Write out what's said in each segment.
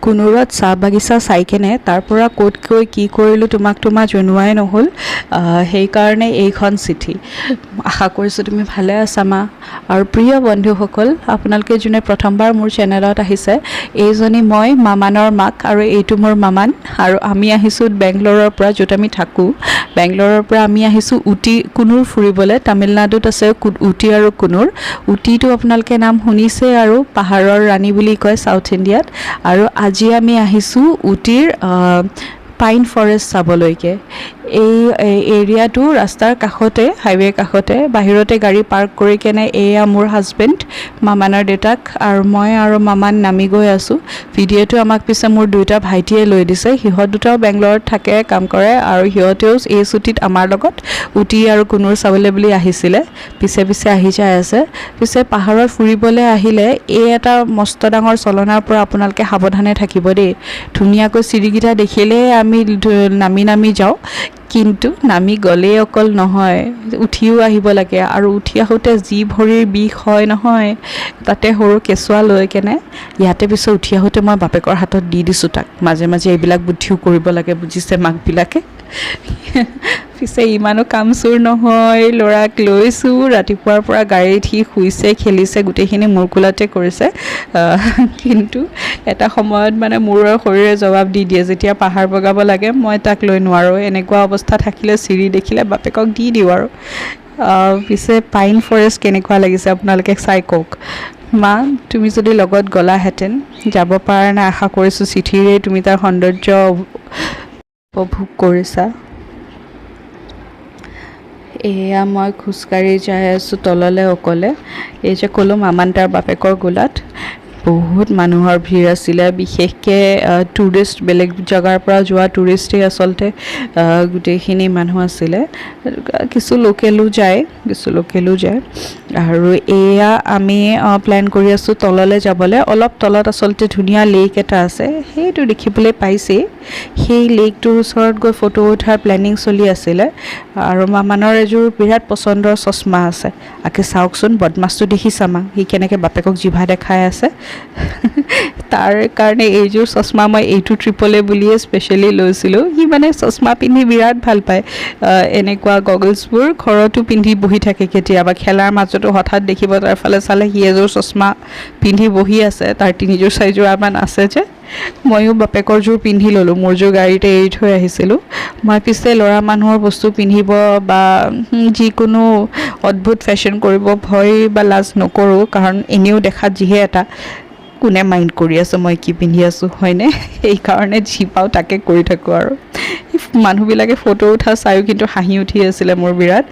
কুনুৰত চাহ বাগিচা চাই কেনে তাৰ পৰা ক'ত গৈ কি কৰিলোঁ তোমাক জনোৱাই নহ'ল। সেইকাৰণে এইখন চিঠি। আশা কৰিছোঁ তুমি ভালে আছা মা। আৰু প্ৰিয় বন্ধুসকল, আপোনালোকে যোনে প্ৰথমবাৰ মোৰ চেনেলত আহিছে, এইজনী মই মামানৰ মাক আৰু এইটো মোৰ মামান। আৰু আমি আহিছোঁ বেংগলোৰৰ পৰা, য'ত আমি থাকোঁ। বেংগলোৰৰ পৰা আমি আহিছোঁ কুনুৰ ফুৰিবলৈ। তামিলনাডুত আছে উটি আৰু কুনুৰ। উটিটো আপোনালোকে নাম শুনিছে আৰু পাহাৰৰ ৰাণী বুলি কয় সাউথ ইণ্ডিয়াত। আৰু আজি আমি আহিছোঁ উটিৰ পাইন ফৰেষ্ট চাবলৈকে। এই এৰিয়াটো ৰাস্তাৰ কাষতে, হাইৱে কাষতে, বাহিৰতে গাড়ী পাৰ্ক কৰি কেনে এয়া মোৰ হাজবেণ্ড, মামানৰ দেউতাক আৰু মই আৰু মামান নামি গৈ আছোঁ। ভিডিঅ'টো আমাক পিছে মোৰ দুটা ভাইটিয়ে লৈ দিছে। সিহঁত দুটাও বেংগলোৰত থাকে, কাম কৰে, আৰু সিহঁতেও এই ছুটীত আমাৰ লগত উটি আৰু কুনুৰ চাবলৈ বুলি আহিছিলে। পিছে পিছে আহি যাই আছে। পিছে পাহাৰত ফুৰিবলৈ আহিলে এই এটা মস্ত ডাঙৰ চলনাৰ পৰা আপোনালোকে সাৱধানে থাকিব দেই। ধুনীয়াকৈ চিৰিকেইটা দেখিলে আমি নামি যাওঁ, কিন্তু নামি গ'লেই অকল নহয়, উঠিও আহিব লাগে। আৰু উঠি আহোঁতে যি ভৰিৰ বিষ হয় নহয়, তাতে সৰু কেঁচুৱা লৈ কেনে ইয়াতে পিছত উঠি আহোঁতে মই বাপেকৰ হাতত দি দিছোঁ তাক। মাজে মাজে এইবিলাক বুদ্ধিও কৰিব লাগে, বুজিছে মাকবিলাকে। পিছে ইমানো কাম চোৰ নহয়, ল'ৰাক লৈছোঁ। ৰাতিপুৱাৰ পৰা গাড়ীত সি শুইছে, খেলিছে, গোটেইখিনি মোৰ কোলাতে কৰিছে। কিন্তু এটা সময়ত মানে মোৰ শৰীৰে জবাব দি দিয়ে। যেতিয়া পাহাৰ বগাব লাগে মই তাক লৈ নোৱাৰোঁ। এনেকুৱা অৱস্থা থাকিলে চিৰি দেখিলে বাপেকক দি দিওঁ আৰু। পিছে পাইন ফৰেষ্ট কেনেকুৱা লাগিছে আপোনালোকে চাই কওক। মা, তুমি যদি লগত গ'লাহেঁতেন, যাব পৰা নাই আশা কৰিছোঁ। চিঠিৰে তুমি তাৰ সৌন্দৰ্য উপভোগ কৰিছা। এয়া মই খোজকাঢ়ি যাই আছোঁ তললৈ অকলে। এই যে ক'লোঁ মামান তাৰ বাপেকৰ গোলাত বহুত মানুহৰ ভিৰ আছিলে, বিশেষকৈ টুৰিষ্ট, বেলেগ জেগাৰ পৰা যোৱা টুৰিষ্টেই আচলতে গোটেইখিনি মানুহ আছিলে। কিছু লোকেলো যায়। আৰু এয়া আমি প্লেন কৰি আছোঁ তললৈ যাবলৈ। অলপ তলত আচলতে ধুনীয়া লেক এটা আছে, সেইটো দেখিবলৈ পাইছেই। সেই লেকটোৰ ওচৰত গৈ ফটো উঠাৰ প্লেনিং চলি আছিলে। আৰু মামানৰ এযোৰ বিৰাট পচন্দৰ চশমা আছে। আগে চাওকচোন, বদমাছটো দেখিছা মা, সি কেনেকৈ বাপেকক জিভা দেখাই আছে। তাৰ কাৰণে এইযোৰ চশমা মই এইটো ট্ৰিপলৈ বুলিয়ে স্পেচিয়েলি লৈছিলোঁ। সি মানে চশমা পিন্ধি বিৰাট ভাল পায়। এনেকুৱা গগলছবোৰ ঘৰতো পিন্ধি বহি থাকে। কেতিয়াবা খেলাৰ মাজতো হঠাৎ দেখিব তাৰ ফালে চালে সি এযোৰ চশমা পিন্ধি বহি আছে। তাৰ 3-4 চাইজোৰামান আছে যে। ময়ো বাপেকৰ যোৰ পিন্ধি ল'লোঁ, মোৰ যোৰ গাড়ীতে এৰি থৈ আহিছিলোঁ। মই পিছে ল'ৰা মানুহৰ বস্তু পিন্ধিব বা যিকোনো অদ্ভুত ফেশ্বন কৰিব ভয় বা লাজ নকৰোঁ, কাৰণ এনেও দেখাত যিহে এটা, কোনে মাইণ্ড কৰি আছোঁ মই কি পিন্ধি আছোঁ, হয়নে? সেইকাৰণে যি পাওঁ তাকে কৰি থাকোঁ আৰু। মানুহবিলাকে ফটো উঠা চায়ো কিন্তু হাঁহি উঠি আছিলে মোৰ বিৰাট।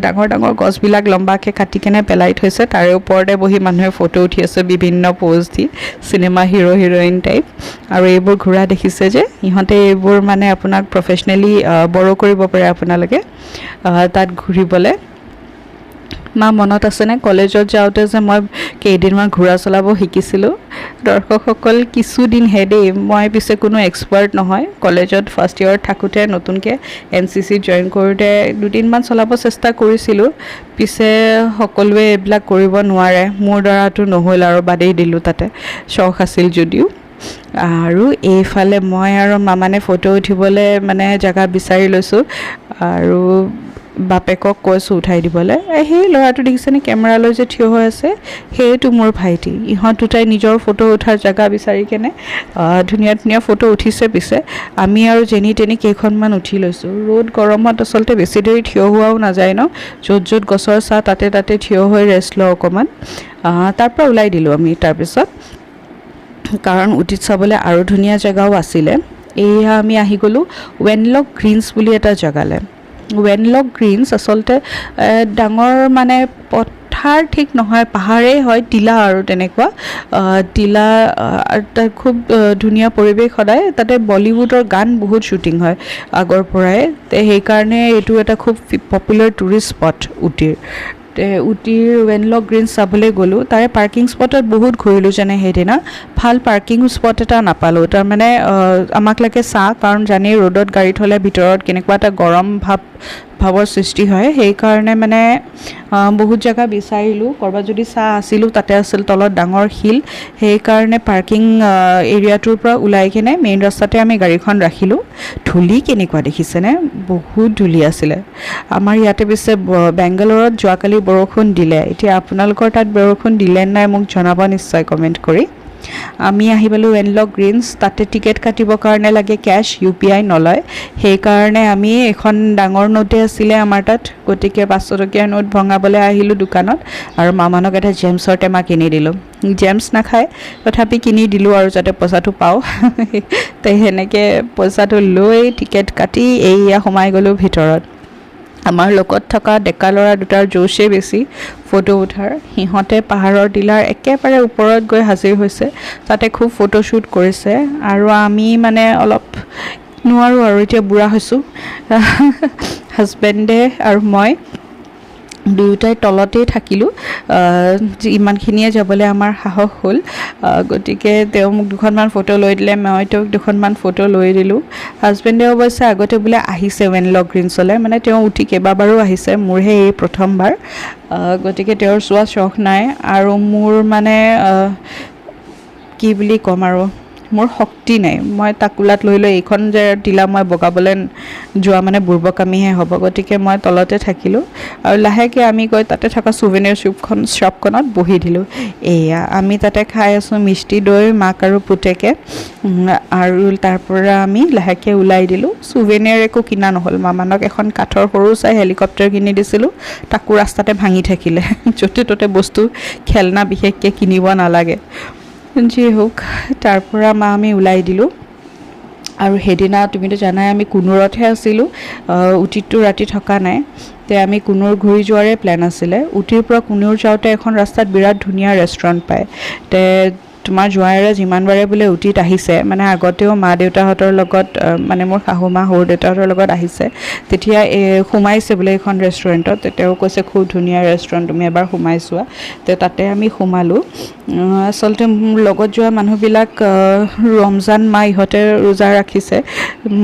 ডাঙৰ ডাঙৰ গছবিলাক লম্বাকৈ কাটি কেনে পেলাই থৈছে, তাৰে ওপৰতে বহি মানুহে ফটো উঠি আছে বিভিন্ন প'জ দি, চিনেমা হিৰ' হিৰইন টাইপ। আৰু এইবোৰ ঘোঁৰা দেখিছে যে, ইহঁতে এইবোৰ মানে আপোনাক প্ৰফেচনেলি বড়ো কৰিব পাৰে আপোনালোকে তাত ঘূৰিবলৈ। মা, মনত আছেনে কলেজত যাওঁতে যে মই কেইদিনমান ঘোঁৰা চলাব শিকিছিলোঁ? দৰ্শকসকল, কিছুদিনহে দেই। মই পিছে কোনো এক্সপাৰ্ট নহয়। কলেজত ফাৰ্ষ্ট ইয়েৰত থাকোঁতে নতুনকৈ NCC জইন কৰোঁতে 2 দিনমান চলাব চেষ্টা কৰিছিলোঁ। পিছে সকলোৱে এইবিলাক কৰিব নোৱাৰে, মোৰ দ্বাৰাটো নহ'ল আৰু বাদেই দিলোঁ। তাতে চখ আছিল যদিও। আৰু এইফালে মই আৰু মামানে ফটো উঠিবলৈ মানে জেগা বিচাৰি লৈছোঁ আৰু বাপেকক কৈছোঁ উঠাই দিবলৈ। সেই ল'ৰাটো দেখিছেনে কেমেৰা লৈ যে থিয় হৈ আছে, সেইটো মোৰ ভাইটি। ইহঁত দুটাই নিজৰ ফটো উঠাৰ জেগা বিচাৰি কেনে ধুনীয়া ধুনীয়া ফটো উঠিছে। পিছে আমি আৰু যেনি তেনি কেইখনমান উঠি লৈছোঁ। ৰ'দ গৰমত আচলতে বেছি দেৰি থিয় হোৱাও নাযায় ন, য'ত য'ত গছৰ ছাঁ তাতে থিয় হৈ ৰেষ্ট লওঁ অকণমান। তাৰপৰা ওলাই দিলোঁ আমি তাৰপিছত, কাৰণ উটিত চাবলৈ আৰু ধুনীয়া জেগাও আছিলে। এয়া আমি আহি গ'লোঁ ৱেনলক গ্ৰীণছ বুলি এটা জেগালৈ। ৱেনলক গ্ৰীণছ আচলতে ডাঙৰ মানে পথাৰ ঠিক নহয়, পাহাৰেই হয়, টিলা আৰু তেনেকুৱা টিলা। তাত খুব ধুনীয়া পৰিৱেশ সদায়। তাতে বলিউডৰ গান বহুত শ্বুটিং হয় আগৰ পৰাই। সেইকাৰণে এইটো এটা খুব পপুলাৰ টুৰিষ্ট স্পট উটিৰ। উটিৰ ৱেনলক গ্ৰীণছ চাবলৈ গ'লোঁ। তাৰে পাৰ্কিং স্পটত বহুত ঘূৰিলোঁ, যেনে সেইদিনা ভাল পাৰ্কিং স্পট এটা নাপালোঁ তাৰমানে আমাক লাগে চাহ কাৰণ জানেই ৰ'দত গাড়ী থ'লে ভিতৰত কেনেকুৱা এটা গৰম ভাৱৰ সৃষ্টি হয় সেইকাৰণে মানে বহুত জেগা বিচাৰিলোঁ ক'ৰবাত যদি চাহ আছিলোঁ তাতে আছিল তলত ডাঙৰ শিল সেইকাৰণে পাৰ্কিং এৰিয়াটোৰ পৰা ওলাই কিনে মেইন ৰাস্তাতে আমি গাড়ীখন ৰাখিলোঁ ধূলি কেনেকুৱা দেখিছেনে বহুত ধূলি আছিলে আমাৰ ইয়াতে পিছে বেংগালোৰত যোৱাকালি বৰষুণ দিলে এতিয়া আপোনালোকৰ তাত বৰষুণ দিলে নাই মোক জনাব নিশ্চয় কমেণ্ট কৰি আমি আহি পালোঁ ৱেনলক গ্ৰীণছ তাতে টিকেট কাটিবৰ কাৰণে লাগে কেছ UPI নলয় সেইকাৰণে আমি এখন ডাঙৰ নোটে আছিলে আমাৰ তাত গতিকে 500 টকীয়া নোট ভঙাবলৈ আহিলোঁ দোকানত আৰু মামানক এটা জেমছৰ টেমা কিনি দিলোঁ জেমছ নাখায় তথাপি কিনি দিলোঁ আৰু যাতে পইচাটো পাওঁ তো সেনেকৈ পইচাটো লৈ টিকেট কাটি এইয়া সোমাই গ'লোঁ ভিতৰত আমাৰ লগত থকা ডেকা ল'ৰা দুটাৰ জোচে বেছি ফটো উঠাৰ সিহঁতে পাহাৰৰ টিলাৰ একেবাৰে ওপৰত গৈ হাজিৰ হৈছে তাতে খুব ফটোশ্বুট কৰিছে আৰু আমি মানে অলপ নোৱাৰোঁ আৰু এতিয়া বুঢ়া হৈছোঁ হাজবেণ্ডে আৰু মই দুয়োটাই তলতেই থাকিলোঁ ইমানখিনিয়ে যাবলৈ আমাৰ সাহস হ'ল গতিকে তেওঁ মোক দুখনমান ফটো লৈ দিলে মই তেওঁক দুখনমান ফটো লৈ দিলোঁ হাজবেণ্ডে অৱশ্যে আগতে বোলে আহিছে ৱেনলক গ্ৰীণছলৈ মানে তেওঁ উঠি কেইবাবাৰো আহিছে মোৰহে এই প্ৰথমবাৰ গতিকে তেওঁৰ চোৱা চখ নাই আৰু মোৰ মানে কি বুলি ক'ম আৰু মোৰ শক্তি নাই মই তাকুলাত লৈ এইখন যে টিলা মই বগাবলৈ যোৱা মানে বুৰ্বকামিহে হ'ব গতিকে মই তলতে থাকিলোঁ আৰু লাহেকৈ আমি গৈ তাতে থকা চুভেনিয়াৰ শ্বপখনত বহি দিলোঁ এয়া আমি তাতে খাই আছোঁ মিষ্টি দৈ মাক আৰু পুতেকে আৰু তাৰ পৰা আমি লাহেকৈ ওলাই দিলোঁ চুভেনিয়াৰ একো কিনা নহ'ল মামানক এখন কাঠৰ সৰু চাই হেলিকপ্টাৰ কিনি দিছিলোঁ তাকো ৰাস্তাতে ভাঙি থাকিলে য'তে ত'তে বস্তু খেলনা বিশেষকৈ কিনিব নালাগে যি হওক তাৰ পৰা আমি ওলাই দিলোঁ আৰু সেইদিনা তুমিতো জানাই আমি কুনুৰতহে আছিলোঁ উটিতটো ৰাতি থকা নাই তে আমি কুনুৰ ঘূৰি যোৱাৰে প্লেন আছিলে উটিৰ পৰা কুনুৰ যাওঁতে এখন ৰাস্তাত বিৰাট ধুনীয়া ৰেষ্টুৰেণ্ট পায় তে তোমাৰ জোঁৱাইৰে যিমানবাৰে বোলে উটিত আহিছে মানে আগতেও মা দেউতাহঁতৰ লগত মানে মোৰ শাহু মা সৰু দেউতাহঁতৰ লগত আহিছে তেতিয়া সোমাইছে বোলে এইখন ৰেষ্টুৰেণ্টত তেওঁ কৈছে খুব ধুনীয়া ৰেষ্টুৰেণ্ট তুমি এবাৰ সোমাই চোৱা তে তাতে আমি সোমালোঁ আচলতে মোৰ লগত যোৱা মানুহবিলাক ৰমজান মাহ ইহঁতে ৰোজা ৰাখিছে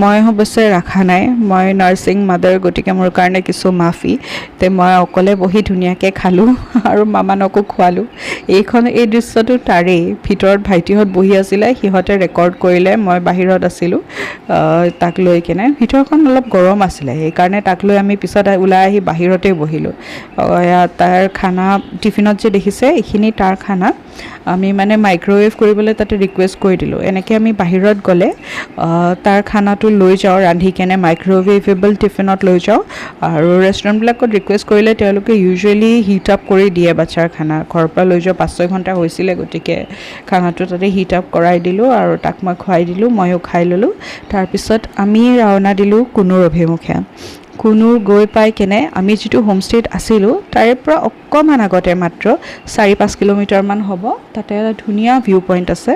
মই অৱশ্যে ৰখা নাই মই নাৰ্ছিং মাদাৰ গতিকে মোৰ কাৰণে কিছু মাফি তে মই অকলে বহি ধুনীয়াকৈ খালোঁ আৰু মামানকো খোৱালোঁ এই দৃশ্যটো তাৰেই ভিতৰত ভাইটিহঁত বহি আছিলে সিহঁতে ৰেকৰ্ড কৰিলে মই বাহিৰত আছিলোঁ তাক লৈ কেনে ভিতৰখন অলপ গৰম আছিলে সেইকাৰণে তাক লৈ আমি পিছত ওলাই আহি বাহিৰতে বহিলোঁ তাৰ খানা টিফিনত যে দেখিছে এইখিনি তাৰ খানা আমি মানে মাইক্ৰ'ৱেভ কৰিবলৈ তাতে ৰিকুৱেষ্ট কৰি দিলোঁ এনেকৈ আমি বাহিৰত গ'লে তাৰ খানাটো লৈ যাওঁ ৰান্ধি কেনে মাইক্ৰ'ৱেভেবল টিফিনত লৈ যাওঁ আৰু ৰেষ্টুৰেণ্টবিলাকত ৰিকুৱেষ্ট কৰিলে তেওঁলোকে ইউজুৱেলি হিট আপ কৰি দিয়ে বাচ্ছাৰ খানা ঘৰৰ পৰা লৈ যোৱা 5-6 ঘণ্টা হৈছিলে গতিকে খানাটো তাতে হিট আপ কৰাই দিলোঁ আৰু তাক মই খুৱাই দিলোঁ ময়ো খাই ল'লোঁ তাৰপিছত আমি ৰাওনা দিলোঁ কুনুৰ অভিমুখে কুনুৰ গৈ পাই কেনে আমি যিটো হোমষ্টেত আছিলোঁ তাৰে পৰা অকণমান আগতে মাত্ৰ 4-5 কিলোমিটাৰমান হ'ব তাতে এটা ধুনীয়া ভিউ পইণ্ট আছে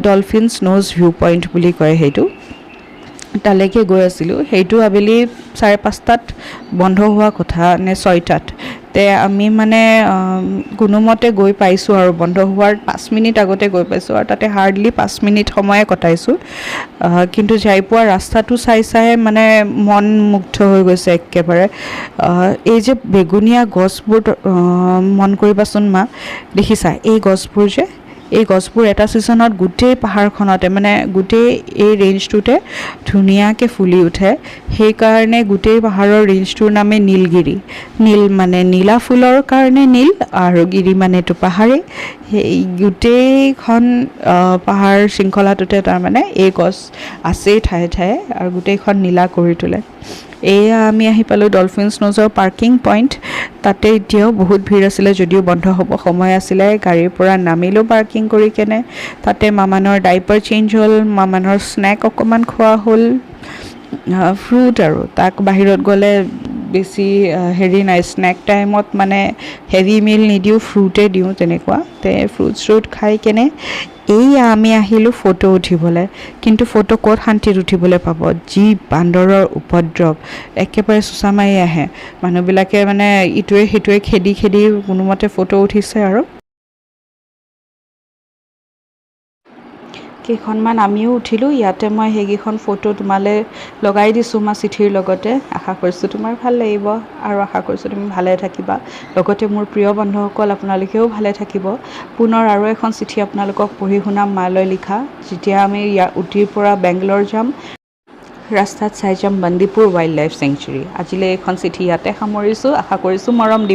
ডলফিনছ ন'জ ভিউ পইণ্ট বুলি কয় সেইটো তালৈকে গৈ আছিলোঁ সেইটো আবেলি 5:30 বন্ধ হোৱা কথা নে 6টাত তে আমি মানে কোনোমতে গৈ পাইছোঁ আৰু বন্ধ হোৱাৰ 5 মিনিট আগতে গৈ পাইছোঁ আৰু তাতে হাৰ্ডলি 5 মিনিট সময়ে কটাইছোঁ কিন্তু যাই পোৱা ৰাস্তাটো চাই মানে মন মুগ্ধ হৈ গৈছে একেবাৰে এই যে বেগুনীয়া গছবোৰ মন কৰিবাচোন মা দেখিছা এই গছবোৰ যে এই গছবোৰ এটা ছিজনত গোটেই পাহাৰখনতে মানে গোটেই এই ৰেঞ্জটোতে ধুনীয়াকৈ ফুলি উঠে সেইকাৰণে গোটেই পাহাৰৰ ৰেঞ্জটোৰ নামে নীলগিৰি নীল মানে নীলা ফুলৰ কাৰণে নীল আৰু গিৰি মানেতো পাহাৰেই সেই গোটেইখন পাহাৰ শৃংখলাটোতে তাৰমানে এই গছ আছেই ঠায়ে ঠায়ে আৰু গোটেইখন নীলা কৰি তোলে এয়া আমি আহি পালোঁ ডলফিনছ ন'জৰ পাৰ্কিং পইণ্ট তাতে এতিয়াও বহুত ভিৰ আছিলে যদিও বন্ধ হ'ব সময় আছিলে গাড়ীৰ পৰা নামিলোঁ পাৰ্কিং কৰি কেনে তাতে মামানৰ ডাইপাৰ চেঞ্জ হ'ল মামানৰ স্নেক অকণমান খোৱা হ'ল ফ্ৰুট আৰু তাক বাহিৰত গ'লে বেছি হেৰি নাই স্নেক টাইমত মানে হেভি মিল নিদিওঁ ফ্ৰুটে দিওঁ তেনেকুৱা তে ফ্ৰুট খাই কেনে এইয়া আমি আহিলোঁ ফটো উঠিবলৈ কিন্তু ফটো ক'ত শান্তিত উঠিবলৈ পাব যি বান্দৰৰ উপদ্ৰৱ একেবাৰে চোচা মাৰি আহে মানুহবিলাকে মানে ইটোৱে সিটোৱে খেদি কোনোমতে ফটো উঠিছে আৰু কেইখনমান আমিও উঠিলোঁ ইয়াতে মই সেইকেইখন ফটো তোমালৈ লগাই দিছোঁ মই চিঠিৰ লগতে আশা কৰিছোঁ তোমাৰ ভাল লাগিব আৰু আশা কৰিছোঁ তুমি ভালে থাকিবা লগতে মোৰ প্ৰিয় বন্ধুসকল আপোনালোকেও ভালে থাকিব পুনৰ আৰু এখন চিঠি আপোনালোকক পঢ়ি শুনাম মালৈ লিখা যেতিয়া আমি উটিৰ পৰা বেংগলোৰ যাম ৰাস্তাত চাই যাম বান্দিপুৰ ৱাইল্ড লাইফ চেংচুৰী আজিলৈ এইখন চিঠি ইয়াতে সামৰিছোঁ আশা কৰিছোঁ মৰম দিব